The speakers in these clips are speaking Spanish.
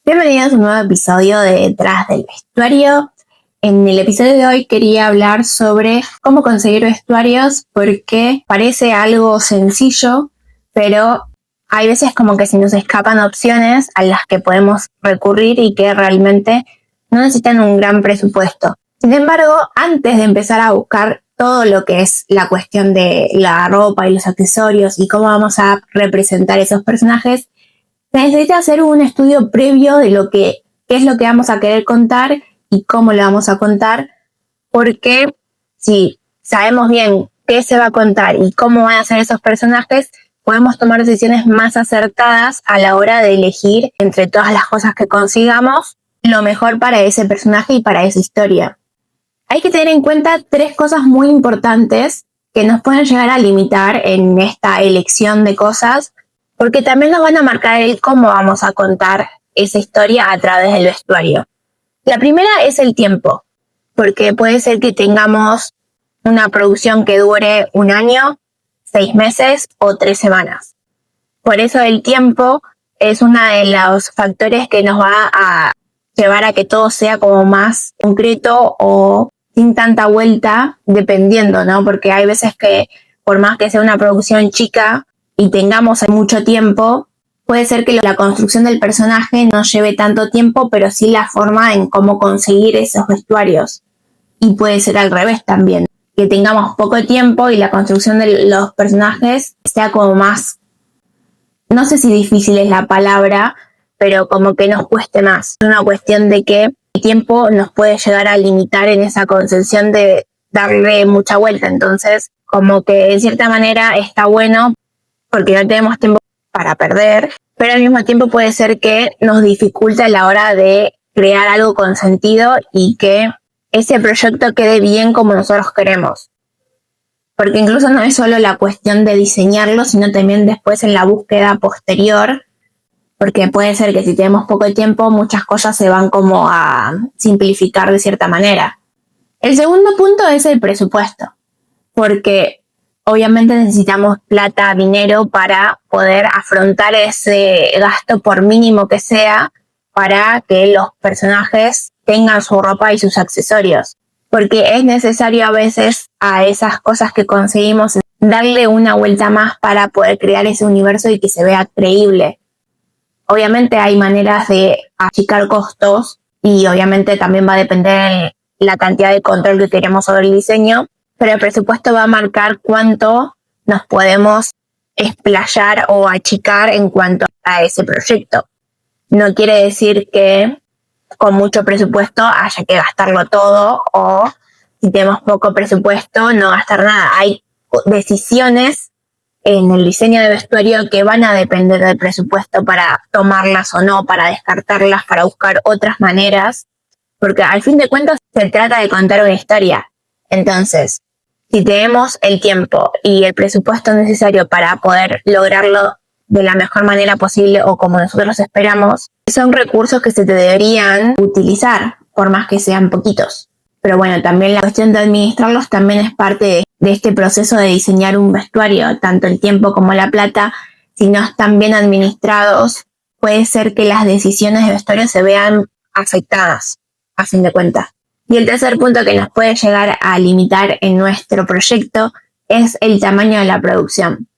Bienvenidos a un nuevo episodio de Detrás del Vestuario. En el episodio de hoy quería hablar sobre cómo conseguir vestuarios porque parece algo sencillo, pero hay veces como que se nos escapan opciones a las que podemos recurrir y que realmente no necesitan un gran presupuesto. Sin embargo, antes de empezar a buscar todo lo que es la cuestión de la ropa y los accesorios y cómo vamos a representar esos personajes, se necesita hacer un estudio previo de qué es lo que vamos a querer contar y cómo lo vamos a contar, porque si sabemos bien qué se va a contar y cómo van a ser esos personajes, podemos tomar decisiones más acertadas a la hora de elegir entre todas las cosas que consigamos lo mejor para ese personaje y para esa historia. Hay que tener en cuenta 3 cosas muy importantes que nos pueden llegar a limitar en esta elección de cosas, porque también nos van a marcar el cómo vamos a contar esa historia a través del vestuario. La primera es el tiempo, porque puede ser que tengamos una producción que dure 1 año, 6 meses o 3 semanas. Por eso el tiempo es uno de los factores que nos va a llevar a que todo sea como más concreto o sin tanta vuelta, dependiendo, ¿no? Porque hay veces que por más que sea una producción chica y tengamos mucho tiempo, puede ser que la construcción del personaje no lleve tanto tiempo, pero sí la forma en cómo conseguir esos vestuarios. Y puede ser al revés también, que tengamos poco tiempo y la construcción de los personajes sea como más, no sé si difícil es la palabra, pero como que nos cueste más. Es una cuestión de que el tiempo nos puede llegar a limitar en esa concepción de darle mucha vuelta. Entonces, como que de cierta manera está bueno porque no tenemos tiempo para perder, pero al mismo tiempo puede ser que nos dificulte a la hora de crear algo con sentido y que ese proyecto quede bien como nosotros queremos. Porque incluso no es solo la cuestión de diseñarlo, sino también después en la búsqueda posterior, porque puede ser que si tenemos poco tiempo, muchas cosas se van como a simplificar de cierta manera. El segundo punto es el presupuesto, porque obviamente necesitamos plata, dinero para poder afrontar ese gasto por mínimo que sea para que los personajes tengan su ropa y sus accesorios. Porque es necesario a veces a esas cosas que conseguimos darle una vuelta más para poder crear ese universo y que se vea creíble. Obviamente hay maneras de achicar costos y obviamente también va a depender la cantidad de control que queremos sobre el diseño, pero el presupuesto va a marcar cuánto nos podemos explayar o achicar en cuanto a ese proyecto. No quiere decir que con mucho presupuesto haya que gastarlo todo o si tenemos poco presupuesto no gastar nada. Hay decisiones en el diseño de vestuario que van a depender del presupuesto para tomarlas o no, para descartarlas, para buscar otras maneras, porque al fin de cuentas se trata de contar una historia. Entonces, si tenemos el tiempo y el presupuesto necesario para poder lograrlo de la mejor manera posible o como nosotros esperamos, son recursos que se deberían utilizar, por más que sean poquitos. Pero bueno, también la cuestión de administrarlos también es parte de este proceso de diseñar un vestuario, tanto el tiempo como la plata. Si no están bien administrados, puede ser que las decisiones de vestuario se vean afectadas, a fin de cuentas. Y el tercer punto que nos puede llegar a limitar en nuestro proyecto es el tamaño de la producción.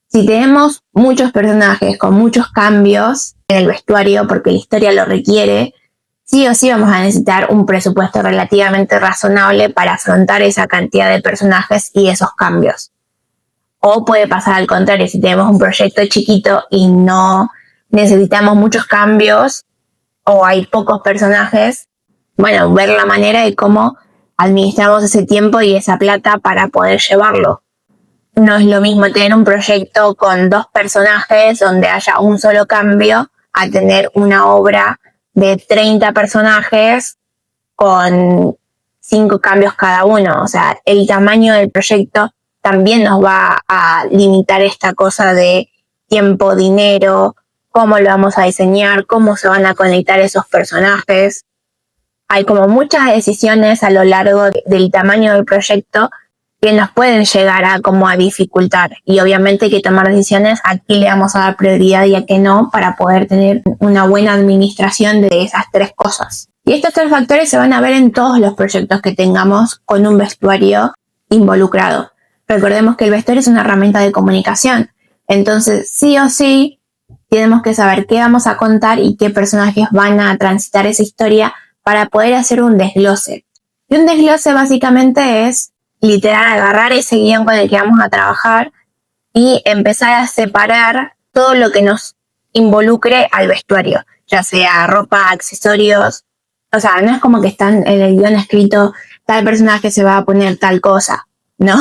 Si tenemos muchos personajes con muchos cambios en el vestuario porque la historia lo requiere, sí o sí vamos a necesitar un presupuesto relativamente razonable para afrontar esa cantidad de personajes y esos cambios. O puede pasar al contrario, si tenemos un proyecto chiquito y no necesitamos muchos cambios o hay pocos personajes, bueno, ver la manera de cómo administramos ese tiempo y esa plata para poder llevarlo. No es lo mismo tener un proyecto con 2 personajes donde haya un solo cambio a tener una obra de 30 personajes con 5 cambios cada uno. O sea, el tamaño del proyecto también nos va a limitar esta cosa de tiempo, dinero, cómo lo vamos a diseñar, cómo se van a conectar esos personajes. Hay como muchas decisiones a lo largo del tamaño del proyecto que nos pueden llegar a como a dificultar, y obviamente hay que tomar decisiones a qué le vamos a dar prioridad y a qué no para poder tener una buena administración de esas tres cosas. Y estos tres factores se van a ver en todos los proyectos que tengamos con un vestuario involucrado. Recordemos que el vestuario es una herramienta de comunicación, entonces sí o sí tenemos que saber qué vamos a contar y qué personajes van a transitar esa historia para poder hacer un desglose. Y un desglose básicamente es literal agarrar ese guión con el que vamos a trabajar y empezar a separar todo lo que nos involucre al vestuario, ya sea ropa, accesorios. O sea, no es como que están en el guión escrito tal personaje se va a poner tal cosa, ¿no?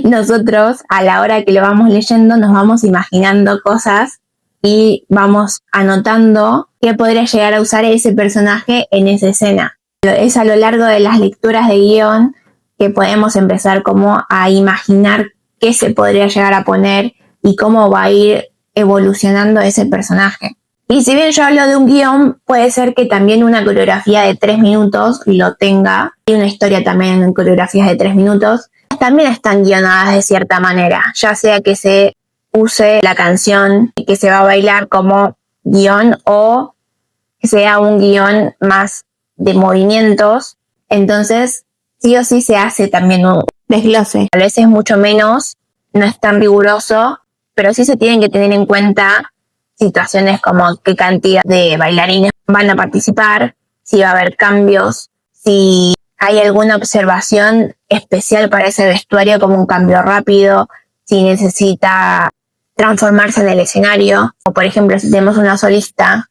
Nosotros a la hora que lo vamos leyendo nos vamos imaginando cosas y vamos anotando qué podría llegar a usar ese personaje en esa escena. Es a lo largo de las lecturas de guión que podemos empezar como a imaginar qué se podría llegar a poner y cómo va a ir evolucionando ese personaje. Y si bien yo hablo de un guión, puede ser que también una coreografía de 3 minutos lo tenga, y una historia también en coreografías de 3 minutos, también están guionadas de cierta manera, ya sea que se use la canción que se va a bailar como guión o que sea un guión más de movimientos, entonces sí o sí se hace también un desglose. A veces mucho menos, no es tan riguroso, pero sí se tienen que tener en cuenta situaciones como qué cantidad de bailarines van a participar, si va a haber cambios, si hay alguna observación especial para ese vestuario como un cambio rápido, si necesita transformarse en el escenario, o por ejemplo si tenemos una solista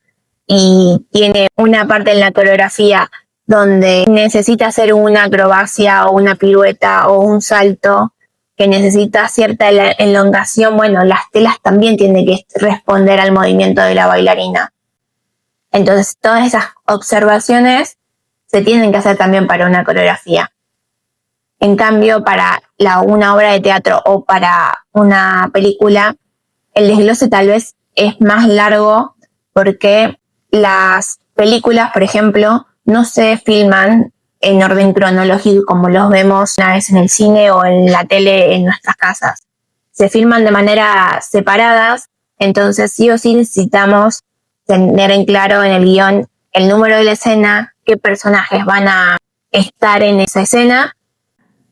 y tiene una parte en la coreografía donde necesita hacer una acrobacia o una pirueta o un salto que necesita cierta elongación, bueno, las telas también tienen que responder al movimiento de la bailarina. Entonces, todas esas observaciones se tienen que hacer también para una coreografía. En cambio, para una obra de teatro o para una película, el desglose tal vez es más largo porque las películas, por ejemplo, no se filman en orden cronológico como los vemos una vez en el cine o en la tele en nuestras casas. Se filman de manera separadas, entonces sí o sí necesitamos tener en claro en el guión el número de la escena, qué personajes van a estar en esa escena,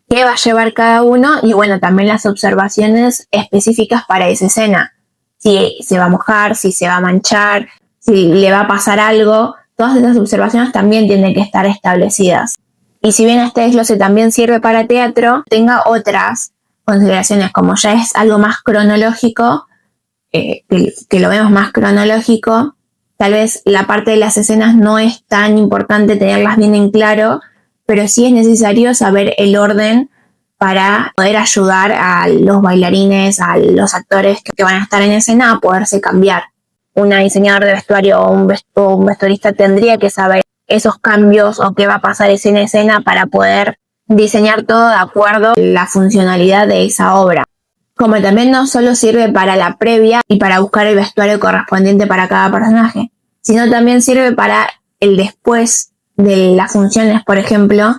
qué va a llevar cada uno y bueno, también las observaciones específicas para esa escena. Si se va a mojar, si se va a manchar, si le va a pasar algo, todas esas observaciones también tienen que estar establecidas. Y si bien este desglose también sirve para teatro, tenga otras consideraciones, como ya es algo más cronológico, que lo vemos más cronológico, tal vez la parte de las escenas no es tan importante tenerlas bien en claro, pero sí es necesario saber el orden para poder ayudar a los bailarines, a los actores que van a estar en escena a poderse cambiar. Una diseñadora de vestuario o un vestuarista tendría que saber esos cambios o qué va a pasar en escena para poder diseñar todo de acuerdo a la funcionalidad de esa obra. Como también no solo sirve para la previa y para buscar el vestuario correspondiente para cada personaje, sino también sirve para el después de las funciones, por ejemplo,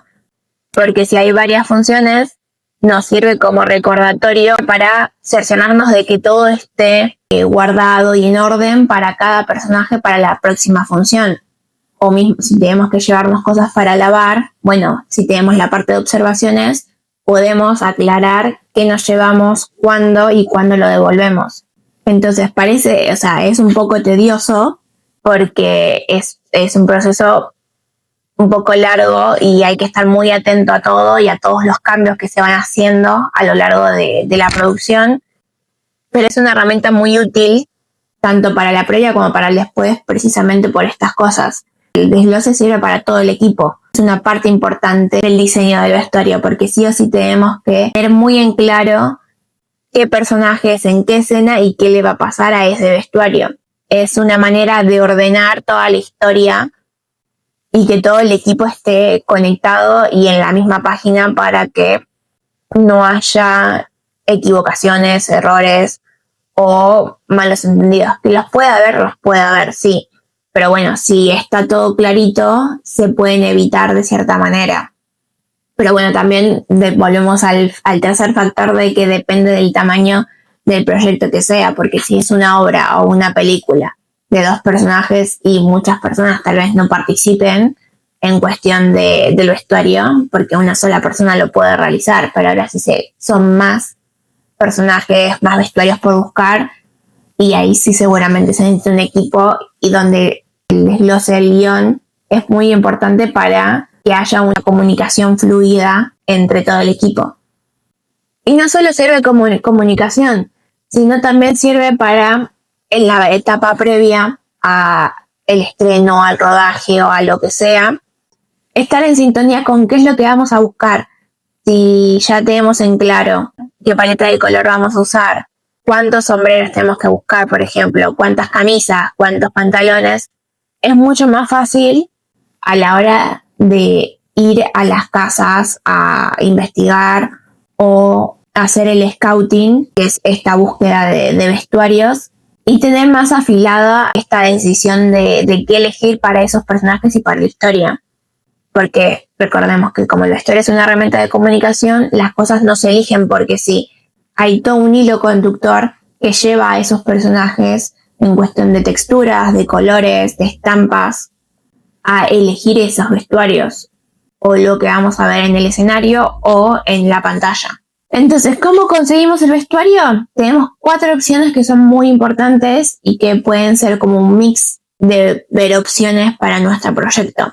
porque si hay varias funciones, nos sirve como recordatorio para cerciorarnos de que todo esté guardado y en orden para cada personaje para la próxima función. O mismo si tenemos que llevarnos cosas para lavar, bueno, si tenemos la parte de observaciones, podemos aclarar qué nos llevamos, cuándo y cuándo lo devolvemos. Entonces parece, es un poco tedioso porque es un proceso un poco largo y hay que estar muy atento a todo y a todos los cambios que se van haciendo a lo largo de la producción, pero es una herramienta muy útil tanto para la previa como para el después, precisamente por estas cosas. El desglose sirve para todo el equipo, es una parte importante del diseño del vestuario, porque sí o sí tenemos que tener muy en claro qué personajes, en qué escena y qué le va a pasar a ese vestuario. Es una manera de ordenar toda la historia y que todo el equipo esté conectado y en la misma página para que no haya equivocaciones, errores o malos entendidos. Que los puede haber, sí. Pero bueno, si está todo clarito, se pueden evitar de cierta manera. Pero bueno, también volvemos al tercer factor de que depende del tamaño del proyecto que sea, porque si es una obra o una película de 2 personajes y muchas personas tal vez no participen en cuestión del vestuario, porque una sola persona lo puede realizar, pero ahora si son más personajes, más vestuarios por buscar, y ahí sí seguramente se necesita un equipo y donde el desglose del guión es muy importante para que haya una comunicación fluida entre todo el equipo. Y no solo sirve como comunicación, sino también sirve para en la etapa previa a el estreno, al rodaje o a lo que sea, estar en sintonía con qué es lo que vamos a buscar. Si ya tenemos en claro qué paleta de color vamos a usar, cuántos sombreros tenemos que buscar, por ejemplo, cuántas camisas, cuántos pantalones, es mucho más fácil a la hora de ir a las casas a investigar o hacer el scouting, que es esta búsqueda de vestuarios, y tener más afilada esta decisión de qué elegir para esos personajes y para la historia. Porque recordemos que como el vestuario es una herramienta de comunicación, las cosas no se eligen porque sí. Hay todo un hilo conductor que lleva a esos personajes en cuestión de texturas, de colores, de estampas, a elegir esos vestuarios o lo que vamos a ver en el escenario o en la pantalla. Entonces, ¿cómo conseguimos el vestuario? Tenemos 4 opciones que son muy importantes y que pueden ser como un mix de ver opciones para nuestro proyecto.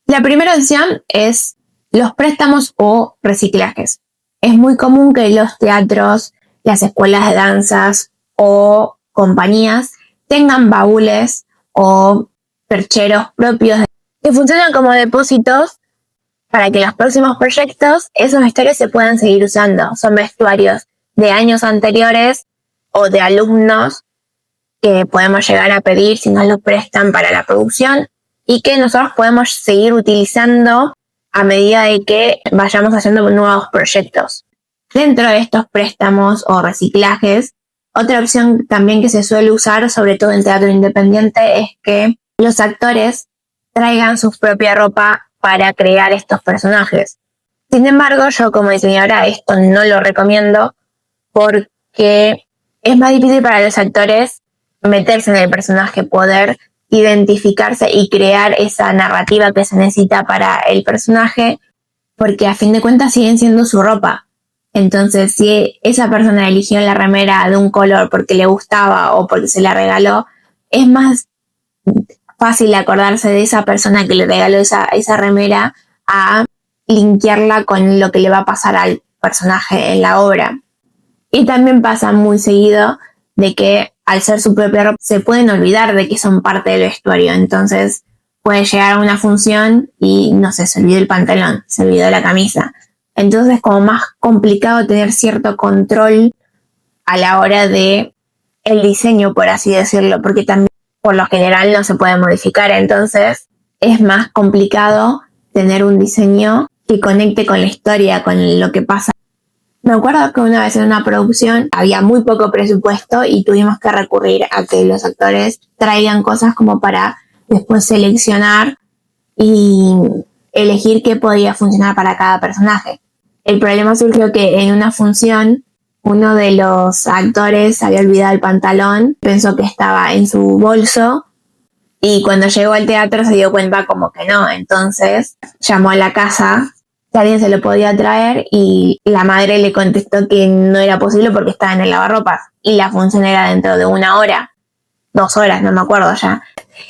La primera opción es los préstamos o reciclajes. Es muy común que los teatros, las escuelas de danzas o compañías tengan baúles o percheros propios que funcionan como depósitos para que en los próximos proyectos esos vestuarios se puedan seguir usando. Son vestuarios de años anteriores o de alumnos que podemos llegar a pedir si nos lo prestan para la producción y que nosotros podemos seguir utilizando a medida de que vayamos haciendo nuevos proyectos. Dentro de estos préstamos o reciclajes, otra opción también que se suele usar, sobre todo en teatro independiente, es que los actores traigan su propia ropa para crear estos personajes. Sin embargo, yo como diseñadora esto no lo recomiendo porque es más difícil para los actores meterse en el personaje, poder identificarse y crear esa narrativa que se necesita para el personaje, porque a fin de cuentas siguen siendo su ropa. Entonces, si esa persona eligió la remera de un color porque le gustaba o porque se la regaló, es más fácil acordarse de esa persona que le regaló esa remera a linkearla con lo que le va a pasar al personaje en la obra. Y también pasa muy seguido de que al ser su propia ropa se pueden olvidar de que son parte del vestuario. Entonces puede llegar a una función y no sé, se olvidó el pantalón, se olvidó la camisa. Entonces es como más complicado tener cierto control a la hora de el diseño, por así decirlo, porque también por lo general no se puede modificar. Entonces es más complicado tener un diseño que conecte con la historia, con lo que pasa. Me acuerdo que una vez en una producción había muy poco presupuesto y tuvimos que recurrir a que los actores traigan cosas como para después seleccionar y elegir qué podía funcionar para cada personaje. El problema surgió que en una función uno de los actores había olvidado el pantalón, pensó que estaba en su bolso y cuando llegó al teatro se dio cuenta como que no. Entonces llamó a la casa si alguien se lo podía traer y la madre le contestó que no era posible porque estaba en el lavarropas y la función era dentro de 1 hora, 2 horas, no me acuerdo ya.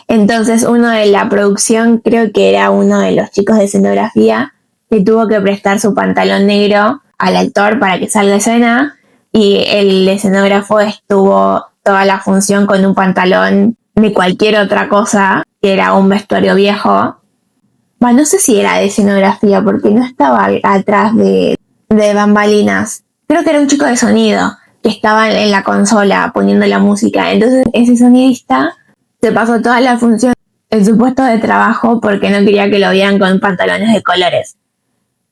Entonces uno de la producción, creo que era uno de los chicos de escenografía, que tuvo que prestar su pantalón negro al actor para que salga a escena y el escenógrafo estuvo toda la función con un pantalón de cualquier otra cosa, que era un vestuario viejo. Bueno, no sé si era de escenografía porque no estaba atrás de bambalinas. Creo que era un chico de sonido que estaba en la consola poniendo la música. Entonces ese sonidista se pasó toda la función en su puesto de trabajo porque no quería que lo vieran con pantalones de colores.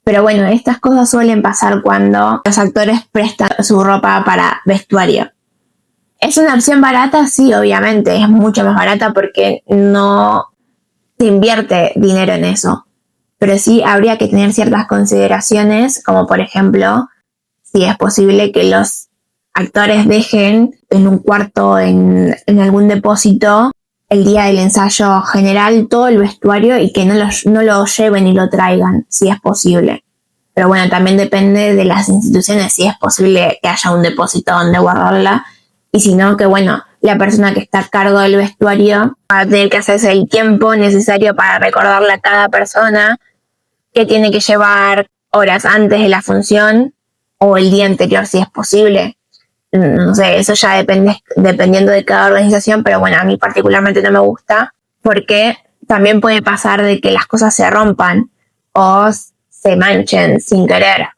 Pero bueno, estas cosas suelen pasar cuando los actores prestan su ropa para vestuario. ¿Es una opción barata? Sí, obviamente. Es mucho más barata porque no se invierte dinero en eso. pero sí habría que tener ciertas consideraciones, como por ejemplo, si es posible que los actores dejen en un cuarto, en algún depósito, el día del ensayo general, todo el vestuario y que no lo lleven y lo traigan, si es posible. Pero bueno, también depende de las instituciones, si es posible que haya un depósito donde guardarla, y si no, que bueno, la persona que está a cargo del vestuario va a tener que hacerse el tiempo necesario para recordarle a cada persona que tiene que llevar horas antes de la función o el día anterior si es posible. No sé, eso ya depende dependiendo de cada organización, pero bueno, a mí particularmente no me gusta porque también puede pasar de que las cosas se rompan o se manchen sin querer.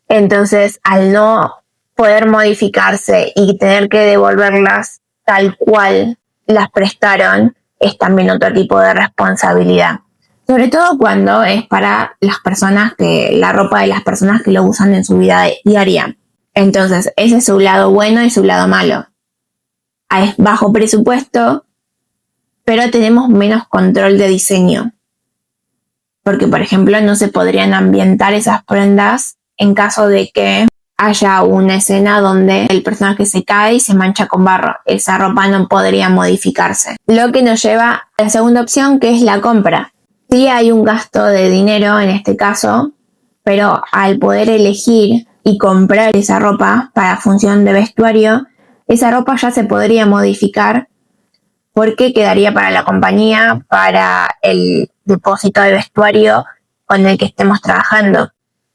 Entonces, al no poder modificarse y tener que devolverlas tal cual las prestaron, es también otro tipo de responsabilidad. Sobre todo cuando es para las personas la ropa de las personas que lo usan en su vida diaria. Entonces, ese es su lado bueno y su lado malo. Es bajo presupuesto, pero tenemos menos control de diseño. Porque, por ejemplo, no se podrían ambientar esas prendas en caso de que haya una escena donde el personaje se cae y se mancha con barro. Esa ropa no podría modificarse. Lo que nos lleva a la segunda opción, que es la compra. Sí hay un gasto de dinero en este caso, pero al poder elegir y comprar esa ropa para función de vestuario, esa ropa ya se podría modificar porque quedaría para la compañía, para el depósito de vestuario con el que estemos trabajando.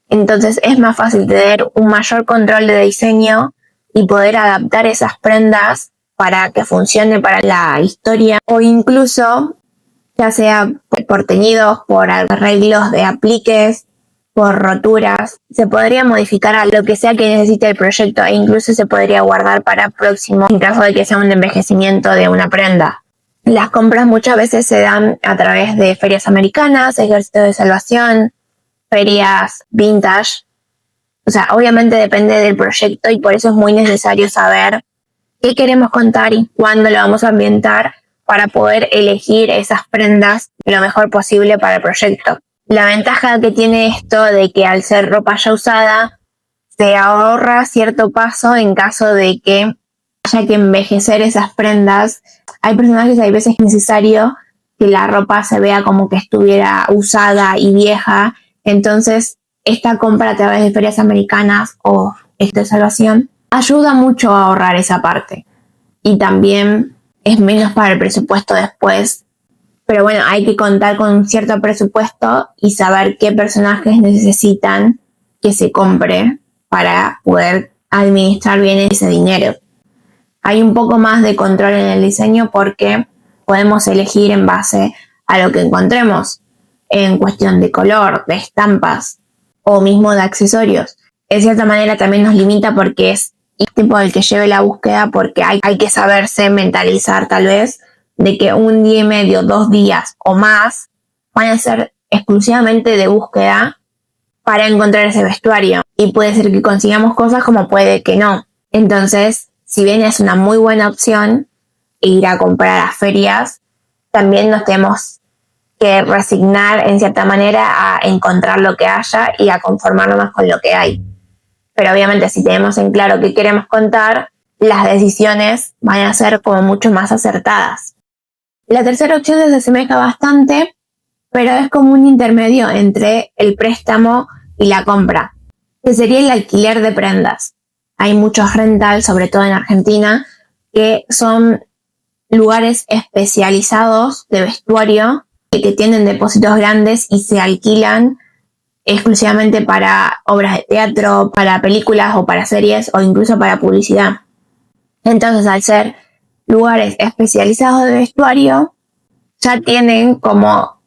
Entonces es más fácil tener un mayor control de diseño y poder adaptar esas prendas para que funcione para la historia o incluso ya sea por teñidos, por arreglos de apliques, por roturas, se podría modificar a lo que sea que necesite el proyecto e incluso se podría guardar para próximo en caso de que sea un envejecimiento de una prenda. Las compras muchas veces se dan a través de ferias americanas, ejércitos de salvación, ferias vintage. O sea, obviamente depende del proyecto y por eso es muy necesario saber qué queremos contar y cuándo lo vamos a ambientar para poder elegir esas prendas lo mejor posible para el proyecto. La ventaja que tiene esto de que al ser ropa ya usada, se ahorra cierto paso en caso de que haya que envejecer esas prendas. Hay personajes, hay veces que es necesario que la ropa se vea como que estuviera usada y vieja. Entonces, esta compra a través de ferias americanas o esta salvación ayuda mucho a ahorrar esa parte. Y también es menos para el presupuesto después. Pero bueno, hay que contar con un cierto presupuesto y saber qué personajes necesitan que se compre para poder administrar bien ese dinero. Hay un poco más de control en el diseño porque podemos elegir en base a lo que encontremos en cuestión de color, de estampas o mismo de accesorios. De cierta manera también nos limita porque es el tiempo del que lleve la búsqueda porque hay que saberse mentalizar tal vez de que un día y medio, 2 días o más van a ser exclusivamente de búsqueda para encontrar ese vestuario. Y puede ser que consigamos cosas como puede que no. Entonces, si bien es una muy buena opción ir a comprar a ferias, también nos tenemos que resignar en cierta manera a encontrar lo que haya y a conformarnos más con lo que hay. Pero obviamente si tenemos en claro qué queremos contar, las decisiones van a ser como mucho más acertadas. La tercera opción se asemeja bastante, pero es como un intermedio entre el préstamo y la compra, que sería el alquiler de prendas. Hay muchos rental, sobre todo en Argentina, que son lugares especializados de vestuario que tienen depósitos grandes y se alquilan exclusivamente para obras de teatro, para películas o para series o incluso para publicidad. Entonces, al ser lugares especializados de vestuario, ya tienen como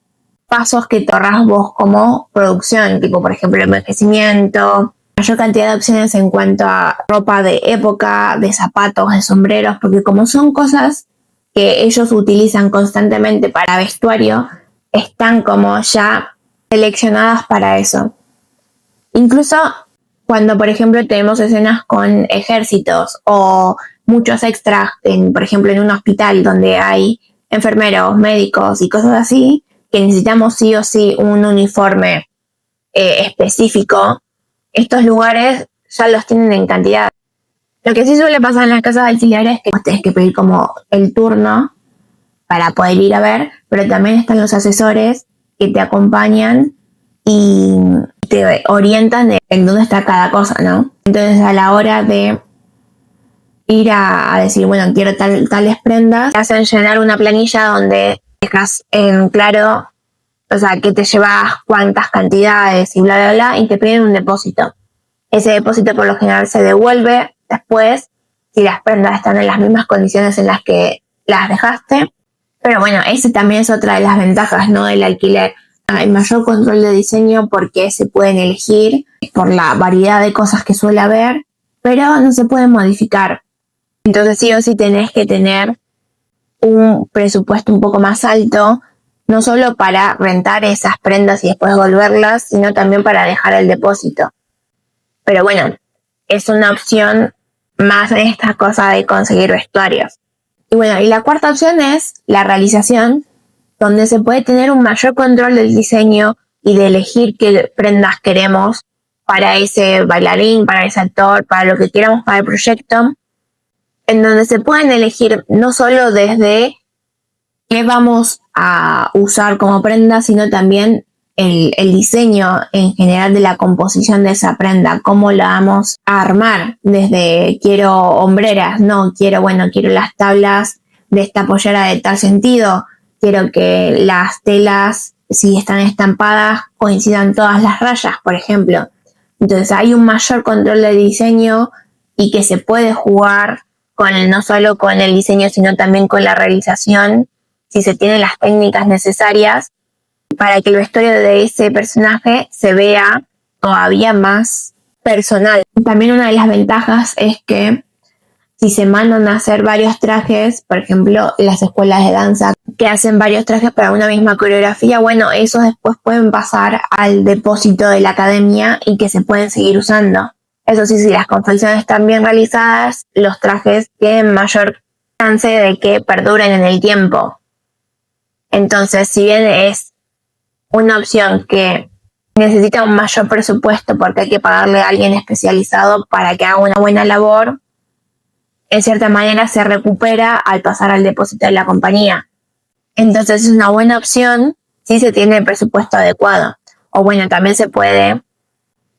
pasos que te ahorras vos como producción, tipo por ejemplo envejecimiento, mayor cantidad de opciones en cuanto a ropa de época, de zapatos, de sombreros, porque como son cosas que ellos utilizan constantemente para vestuario, están como ya seleccionadas para eso. Incluso cuando, por ejemplo, tenemos escenas con ejércitos o muchos extras, por ejemplo, en un hospital donde hay enfermeros, médicos y cosas así, que necesitamos sí o sí un uniforme específico, estos lugares ya los tienen en cantidad. Lo que sí suele pasar en las casas auxiliares es que tienes que pedir como el turno para poder ir a ver, pero también están los asesores que te acompañan y te orientan en dónde está cada cosa, ¿no? Entonces a la hora de ir a decir, bueno, quiero tales prendas, te hacen llenar una planilla donde dejas en claro, o sea, que te llevas cuántas cantidades y bla, bla, bla, y te piden un depósito. Ese depósito por lo general se devuelve después si las prendas están en las mismas condiciones en las que las dejaste. Pero bueno, ese también es otra de las ventajas, ¿no?, del alquiler. Hay mayor control de diseño porque se pueden elegir por la variedad de cosas que suele haber, pero no se pueden modificar. Entonces sí o sí tenés que tener un presupuesto un poco más alto, no solo para rentar esas prendas y después devolverlas, sino también para dejar el depósito. Pero bueno, es una opción más en esta cosa de conseguir vestuarios. Y bueno, y la cuarta opción es la realización, donde se puede tener un mayor control del diseño y de elegir qué prendas queremos para ese bailarín, para ese actor, para lo que queramos para el proyecto, en donde se pueden elegir no solo desde qué vamos a usar como prenda, sino también el diseño en general de la composición de esa prenda, cómo la vamos a armar, desde quiero hombreras, no, quiero las tablas de esta pollera de tal sentido, quiero que las telas, si están estampadas, coincidan todas las rayas, por ejemplo. Entonces hay un mayor control de diseño y que se puede jugar no solo con el diseño, sino también con la realización, si se tienen las técnicas necesarias para que el vestuario de ese personaje se vea todavía más personal. También una de las ventajas es que si se mandan a hacer varios trajes, por ejemplo, las escuelas de danza que hacen varios trajes para una misma coreografía, bueno, esos después pueden pasar al depósito de la academia y que se pueden seguir usando. Eso sí, si las confecciones están bien realizadas, los trajes tienen mayor chance de que perduren en el tiempo. Entonces, si bien es una opción que necesita un mayor presupuesto porque hay que pagarle a alguien especializado para que haga una buena labor, en cierta manera se recupera al pasar al depósito de la compañía. Entonces es una buena opción si se tiene el presupuesto adecuado. O bueno, también se puede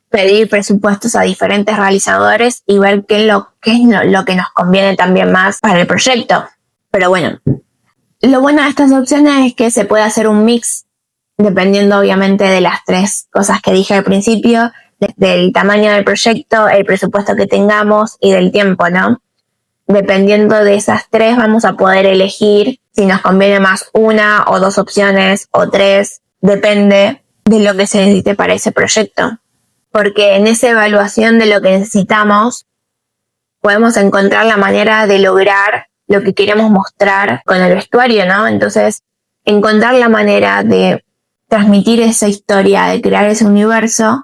pedir presupuestos a diferentes realizadores y ver qué es lo que nos conviene también más para el proyecto. Pero bueno, lo bueno de estas opciones es que se puede hacer un mix dependiendo obviamente de las tres cosas que dije al principio, del tamaño del proyecto, el presupuesto que tengamos y del tiempo, ¿no? Dependiendo de esas tres vamos a poder elegir si nos conviene más una o dos opciones o tres, depende de lo que se necesite para ese proyecto. Porque en esa evaluación de lo que necesitamos podemos encontrar la manera de lograr lo que queremos mostrar con el vestuario, ¿no? Entonces, encontrar la manera de transmitir esa historia, de crear ese universo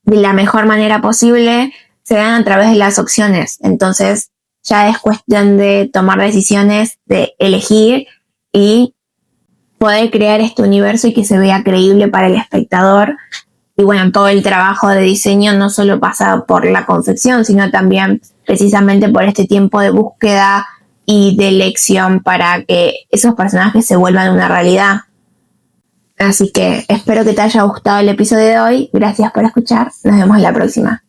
de la mejor manera posible, se dan a través de las opciones. Entonces, ya es cuestión de tomar decisiones, de elegir y poder crear este universo y que se vea creíble para el espectador. Y bueno, todo el trabajo de diseño no solo pasa por la confección, sino también precisamente por este tiempo de búsqueda y de elección para que esos personajes se vuelvan una realidad. Así que espero que te haya gustado el episodio de hoy. Gracias por escuchar. Nos vemos en la próxima.